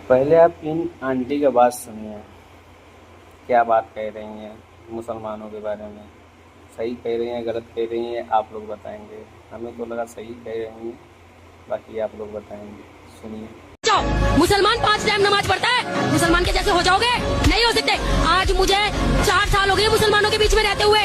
पहले आप इन आंटी का बात सुनिए, क्या बात कह रही हैं मुसलमानों के बारे में। सही कह रही हैं, गलत कह रही हैं, आप लोग बताएंगे। हमें तो लगा सही कह रही हैं, बाकी आप लोग बताएंगे। सुनिए। जाओ, मुसलमान 5 टाइम नमाज पढ़ता है, मुसलमान के जैसे हो जाओगे? नहीं हो सकते। आज मुझे 4 साल हो गए मुसलमानों के बीच में रहते हुए।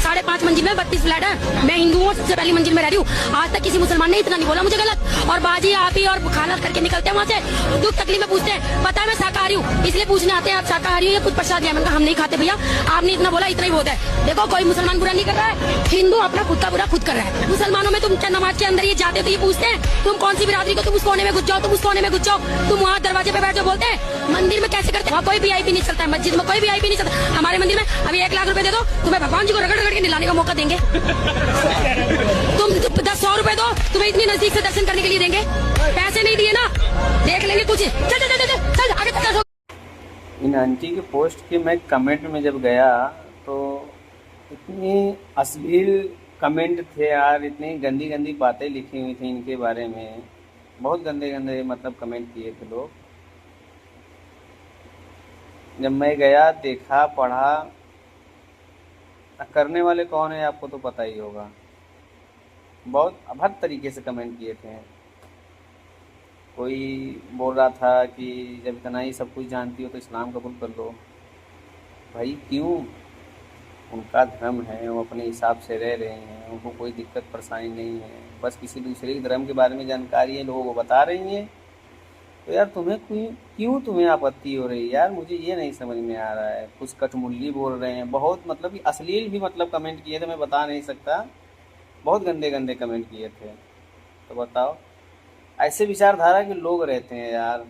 5.5 मंजिल में 32 फ्लैट है, मैं हिंदू हूँ, सबसे पहली मंजिल में रह रही हूँ। आज तक किसी मुसलमान ने इतना नहीं बोला मुझे गलत। और बाजी आप ही और खाना करके निकलते हैं वहाँ से, दुख तकलीफ में पूछते हैं, पता है मैं शाकाहारी हूँ, इसलिए पूछने आते हैं आप शाकाहारी हो या कुछ प्रसाद लिया। मैंने कहा हम नहीं खाते भैया, आपने इतना बोला इतना ही बहुत है। देखो कोई मुसलमान बुरा नहीं कर रहा है, हिंदू अपना खुद का बुरा खुद कर रहा है। मुसलमानों में तुम नमाज के अंदर ये जाते तो ये पूछते हैं तुम कौन सी बिरादरी को, तुम उस कोने में घुस जाओ, तुम उस कोने में घुस जाओ, तुम वहाँ दरवाजे पे बैठ जाओ। बोलते हैं मंदिर में कैसे करते हैं, वहाँ कोई वीआईपी नहीं चलता है, मस्जिद में कोई वीआईपी नहीं चलता। हमारे मंदिर में अभी 1 लाख रुपए दे दो, तुम्हें भगवान जी को रगड़ रगड़ के निलाने का मौका देंगे। तुम 100 रुपए दो, तुम्हें इतनी नजदीक से दर्शन करने के लिए देंगे। पैसे नहीं दिए ना, देख लेंगे कुछ। चल चल चल चल चल आगे चल। इन आंटी के पोस्ट के मैं कमेंट में जब गया तो इतनी अश्लील कमेंट थे यार, इतनी गंदी गंदी बातें लिखी हुई थी इनके बारे में। बहुत गंदे गंदे मतलब कमेंट किए थे लोग। जब मैं गया, देखा, पढ़ा, करने वाले कौन है आपको तो पता ही होगा। बहुत अभद्र तरीके से कमेंट किए थे। कोई बोल रहा था कि जब इतना ही सब कुछ जानती हो तो इस्लाम कबूल कर लो। भाई क्यों? उनका धर्म है, वो अपने हिसाब से रह रहे हैं, उनको कोई दिक्कत परेशानी नहीं है। बस किसी दूसरे के धर्म के बारे में जानकारी है, लोगों को बता रही हैं। तो यार तुम्हें क्यों तुम्हें आपत्ति हो रही है यार? मुझे ये नहीं समझ में आ रहा है। कुछ कठमुल्ली बोल रहे हैं, बहुत मतलब कि अश्लील भी मतलब कमेंट किए थे, मैं बता नहीं सकता। बहुत गंदे गंदे कमेंट किए थे। तो बताओ, ऐसे विचारधारा के लोग रहते हैं यार।